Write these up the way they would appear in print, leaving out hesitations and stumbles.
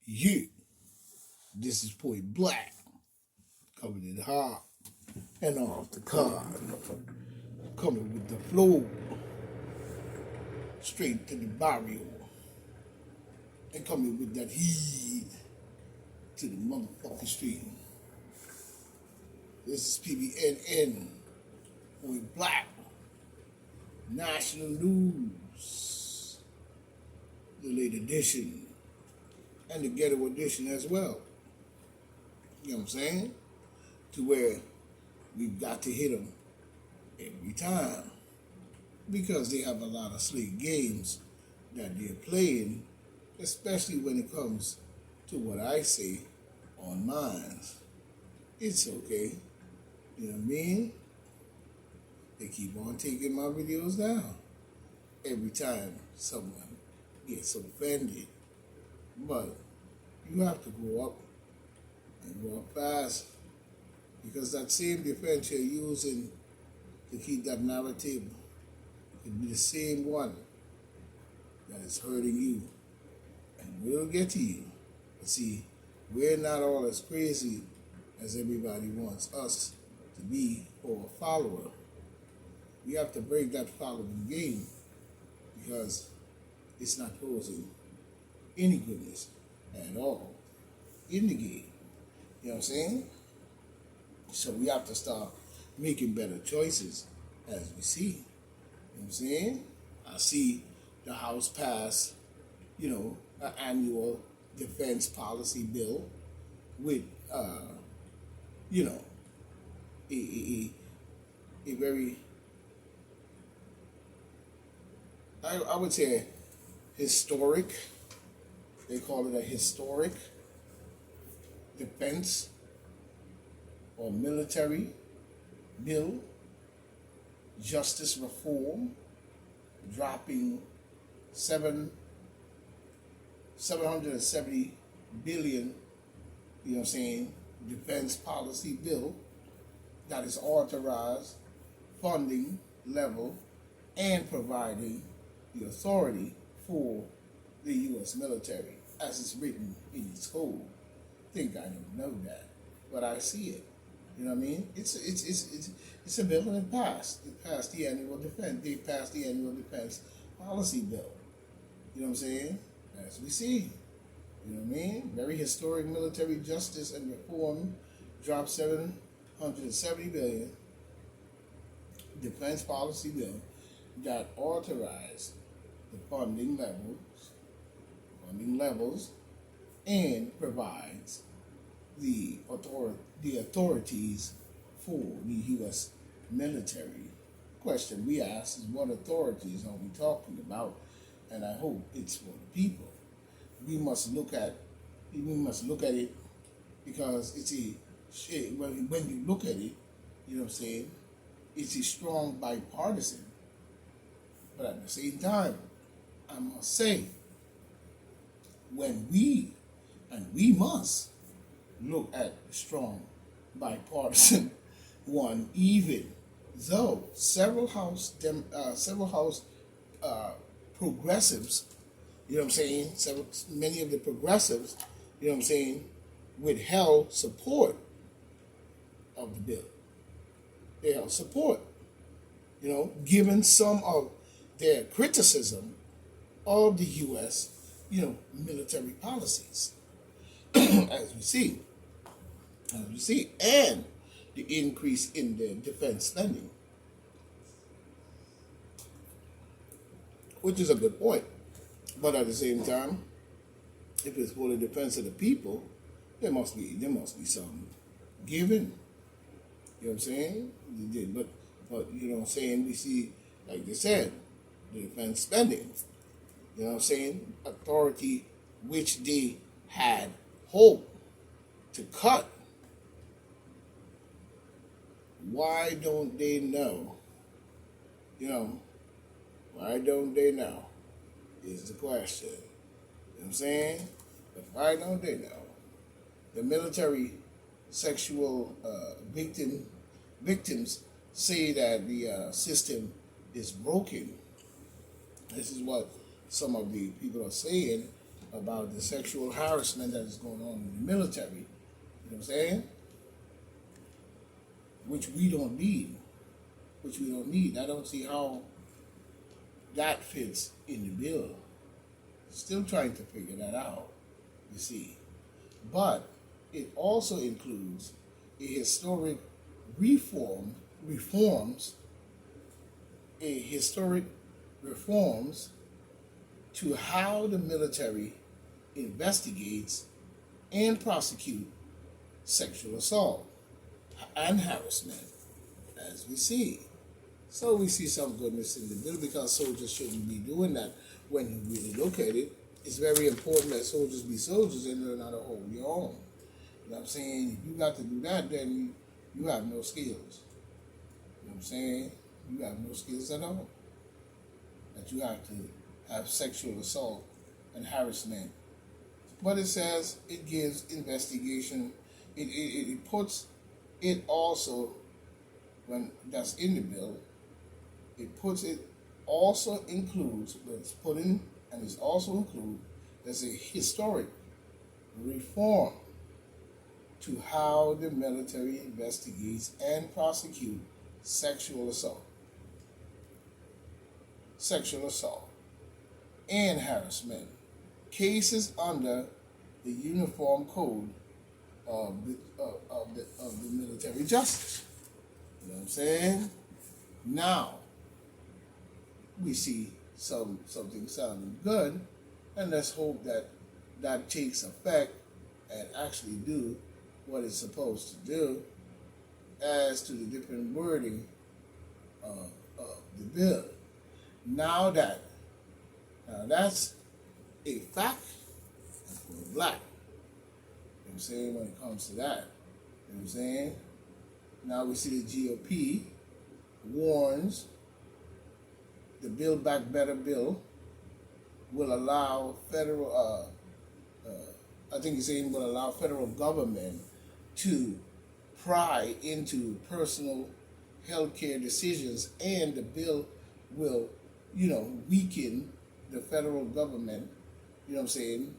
You. This is Point Black, coming in hard and off the card, coming with the flow, straight to the barrio, and coming with that heat to the motherfucking street. This is PBNN, Point Black, National News, the late edition, and the ghetto edition as well. You know what I'm saying? To where we've got to hit them every time because they have a lot of slick games that they're playing, especially when it comes to what I say on mine. It's okay. You know what I mean? They keep on taking my videos down every time someone gets offended. But you have to grow up and grow up fast because that same defense you're using to keep that narrative could be the same one that is hurting you and will get to you. But see, we're not all as crazy as everybody wants us to be or a follower. We have to break that following game because it's not posing any goodness at all in the game. You know what I'm saying? So we have to start making better choices as we see. You know what I'm saying? I see the House pass, an annual defense policy bill with, a very, I would say, historic. They call it a historic defense or military bill, justice reform, dropping 770 billion, defense policy bill that is authorized funding level and providing the authority for the U.S. military as it's written in its code. Think I don't know that, but I see it. You know what I mean? It's a bill and it passed. It passed the annual defense. They passed the annual defense policy bill. You know what I'm saying? As we see. You know what I mean? Very historic military justice and reform dropped 770 billion defense policy bill that authorized the funding levels and provides the authorities for the U.S. military. Question we ask is, what authorities are we talking about? And I hope it's for the people. We must look at it because when you look at it, you know what I'm saying, it's a strong bipartisan. But at the same time, I must say, when we must look at a strong bipartisan one, even though several House progressives, you know what I'm saying, many of the progressives, you know what I'm saying, withheld support of the bill. They held support, given some of their criticism of the U.S., military policies, as we see, and the increase in the defense spending, which is a good point. But at the same time, if it's for the defense of the people, there must be some given. You know what I'm saying? But you know what I'm saying? We see, like they said, the defense spending. You know what I'm saying? Authority which they had hoped to cut. Why don't they know? Why don't they know? Is the question. You know what I'm saying? But why don't they know? The military sexual victims say that the system is broken. This is what some of the people are saying about the sexual harassment that is going on in the military. You know what I'm saying? Which we don't need. Which we don't need. I don't see how that fits in the bill. Still trying to figure that out, you see. But it also includes a historic reforms to how the military investigates and prosecute sexual assault and harassment, as we see. So we see some goodness in the bill because soldiers shouldn't be doing that. When you really look at it, it's very important that soldiers be soldiers and learn how to hold your own. You know what I'm saying? If you got to do that, then you have no skills. You know what I'm saying? You have no skills at all. That you have to have sexual assault and harassment. But it says it gives investigation. It puts it also, when that's in the bill, it puts it also includes, but it's put in and it's also included, there's a historic reform to how the military investigates and prosecute sexual assault and harassment cases under the Uniform Code of the military justice. You know what I'm saying? Now we see something sounding good, and let's hope that that takes effect and actually do what it's supposed to do as to the different wording of the bill. Now that's a fact for black. You know what I'm saying, when it comes to that. You know what I'm saying? Now we see the GOP warns the Build Back Better bill will allow federal, I think he's saying will allow federal government to pry into personal health care decisions, and the bill will, weaken the federal government. You know what I'm saying?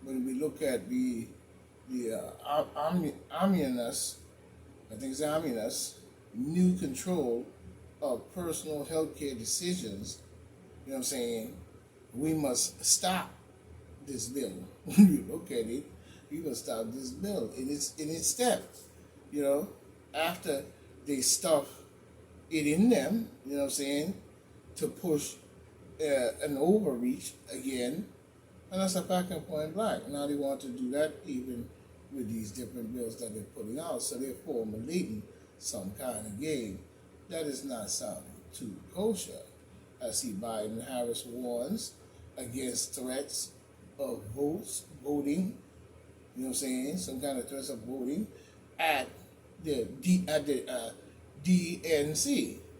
When we look at the omnibus, I think it's omnibus, new control of personal health care decisions, you know what I'm saying, we must stop this bill. When you look at it, we must stop this bill in its step. After they stuff it in them, you know what I'm saying, to push an overreach again, and that's a fact and point blank. Now they want to do that even with these different bills that they're putting out, so they're formulating some kind of game that is not sounding too kosher. I see Biden and Harris warns against threats of voting, you know what I'm saying, some kind of threats of voting at the DNC,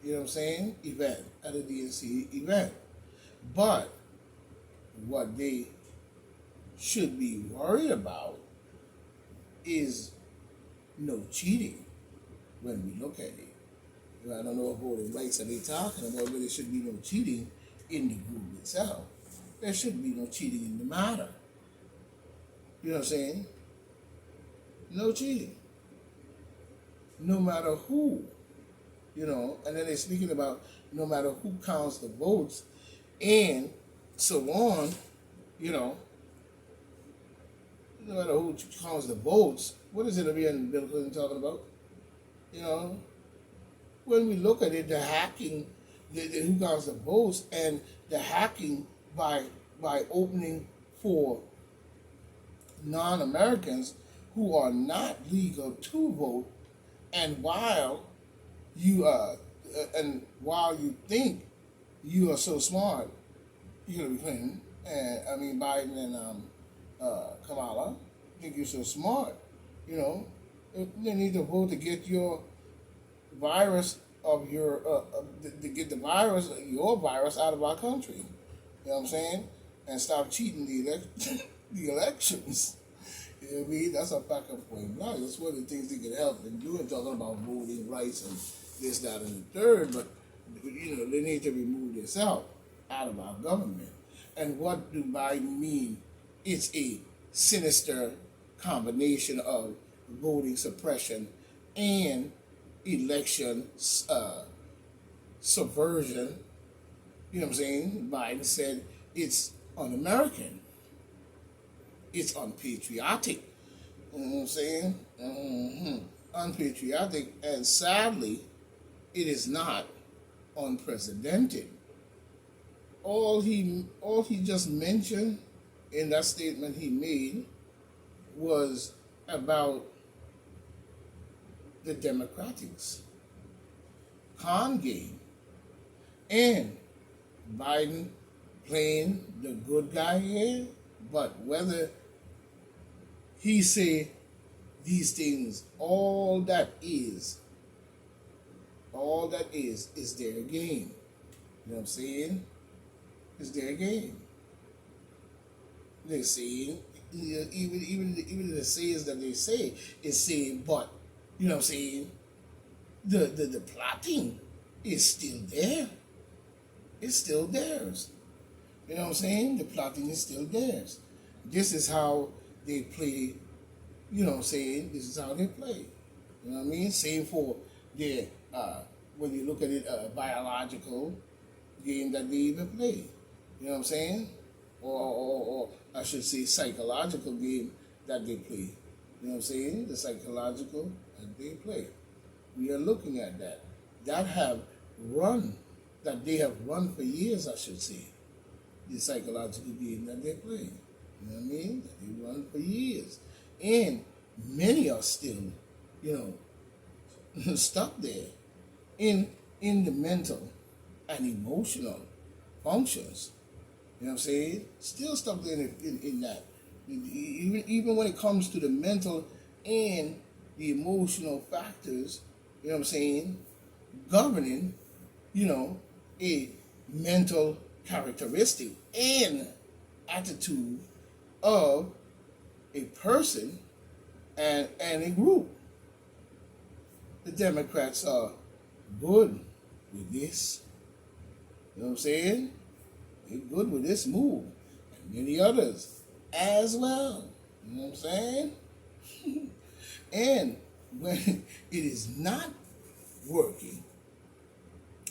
you know what I'm saying, at the DNC event. But what they should be worried about is no cheating when we look at it. I don't know what voting rights are they talking about, but there should be no cheating in the group itself. There should be no cheating in the matter. You know what I'm saying? No cheating. No matter who. And then they're speaking about no matter who counts the votes and so on, no matter who counts the votes. What is it again Bill Clinton talking about? When we look at it, the hacking, who counts the votes, and the hacking by opening for non-Americans who are not legal to vote, and while you think you are so smart, Hillary Clinton, and Biden and Kamala, think you're so smart, they need to vote to get your virus of your to get your virus out of our country. You know what I'm saying? And stop cheating the elections. You know what I mean? That's a fact of point blank. That's one of the things they can help in doing, talking about voting rights and this, that, and the third. But they need to remove this out of our government. And what do Biden mean it's a sinister combination of voting suppression and election subversion. You know what I'm saying? Biden said it's un-American, it's unpatriotic. You know what I'm saying? Unpatriotic, and sadly, it is not unprecedented. All he just mentioned in that statement he made was about the Democrats' con game and Biden playing the good guy here, but whether he say these things, all that is their game. You know what I'm saying? It's their game. They're saying, even the sayings that they say is saying, but you know what I'm saying? The plotting is still there. It's still theirs. You know what I'm saying? The plotting is still theirs. This is how they play. You know what I'm saying? This is how they play. You know what I mean? Same for their, when you look at it, biological game that they even play. You know what I'm saying? Or I should say psychological game that they play. You know what I'm saying? The psychological that they play. We are looking at that. That they have run for years, I should say. The psychological game that they play. You know what I mean? That they run for years. And many are still, you know, stuck there in the mental and emotional functions. You know what I'm saying? Still stuck there in that. Even when it comes to the mental and the emotional factors, you know what I'm saying, governing, you know, a mental characteristic and attitude of a person and a group. The Democrats are good with this. You know what I'm saying? They're good with this move. And many others as well. You know what I'm saying? And when it is not working,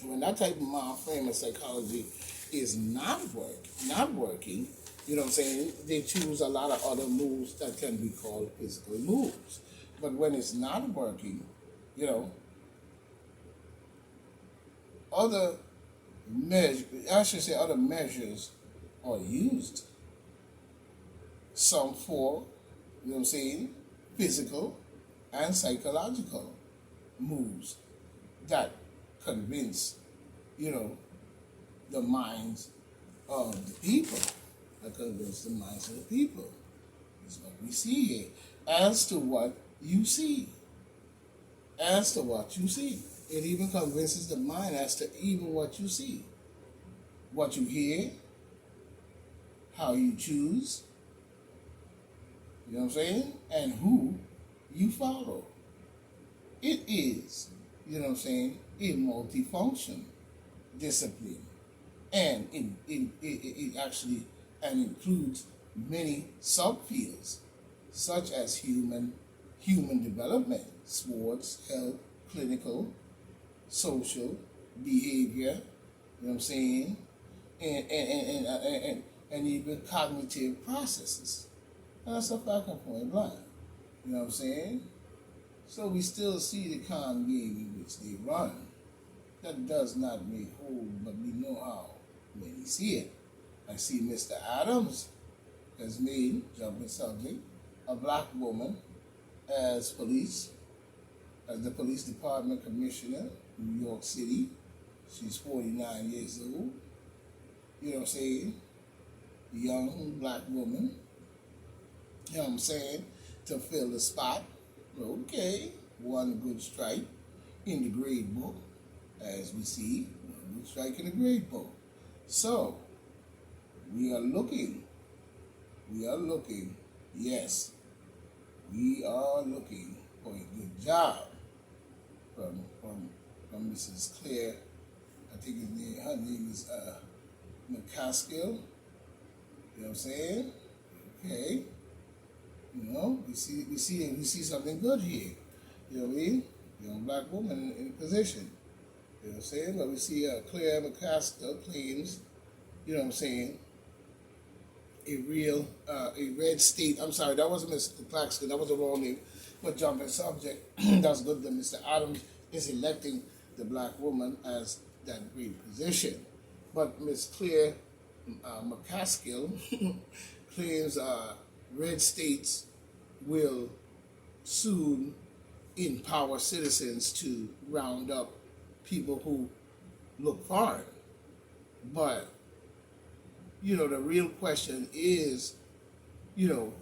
when that type of mind frame of psychology is not working, you know what I'm saying, they choose a lot of other moves that can be called physical moves. But when it's not working, you know, other measures are used. Some for, you know what I'm saying, physical and psychological moves that convince, you know, the minds of the people. That convince the minds of the people. Is what we see here. As to what you see. As to what you see. It even convinces the mind as to even what you see. What you hear. How you choose. You know what I'm saying? And who you follow. It is, you know what I'm saying, a multifunction discipline. And it actually includes many subfields, such as human development, sports, health, clinical, social, behavior, you know what I'm saying, and even cognitive processes. And that's a fact and point blank. You know what I'm saying? So we still see the con game in which they run. That does not make whole, but we know how many see it. I see Mr. Adams has made, jumping subject, a black woman as the police department commissioner in New York City. She's 49 years old. You know what I'm saying? Young black woman. You know what I'm saying? To fill the spot. Okay, one good strike in the grade book, as we see, one good strike in the grade book. So, we are looking, yes, we are looking for a good job from Mrs. Claire. I think her name is McCaskill. You know what I'm saying? Okay, you know, we see something good here. You know what I mean? Young black woman in position. You know what I'm saying? But we see Claire McCaskill claims, you know what I'm saying, a red state. I'm sorry, that wasn't Mr. Claxton. That was the wrong name. But jumping subject. That's good that Mr. Adams is electing the black woman as that great position. But Miss Claire McCaskill claims red states will soon empower citizens to round up people who look foreign. But, you know, the real question is, you know,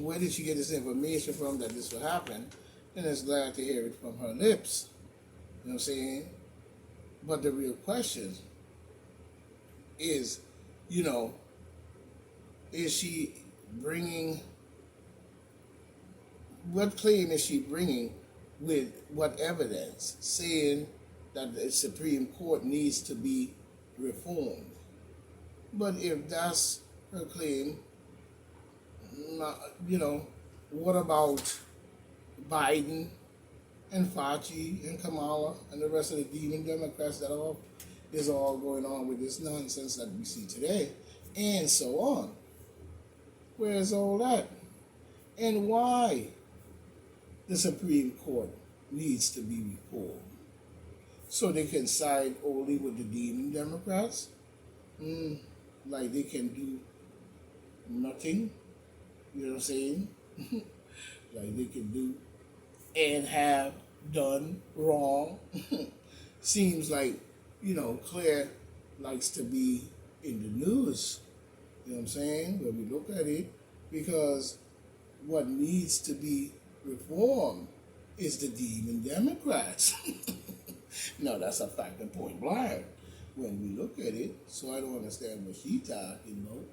where did she get this information from that this will happen? And it's glad to hear it from her lips. You know what I'm saying? But the real question is, you know, is she bringing, what claim is she bringing with what evidence saying that the Supreme Court needs to be reformed? But if that's her claim, you know, what about Biden and Fauci and Kamala and the rest of the demon Democrats that is all going on with this nonsense that we see today, and so on? Where's all that? And why the Supreme Court needs to be reformed? So they can side only with the demon Democrats? Like they can do nothing? You know what I'm saying? Like they can do and have done wrong. Seems like, you know, Claire likes to be in the news. You know what I'm saying? When we look at it, because what needs to be reformed is the demon Democrats. No, that's a fact and point blank when we look at it. So I don't understand what she's talking about.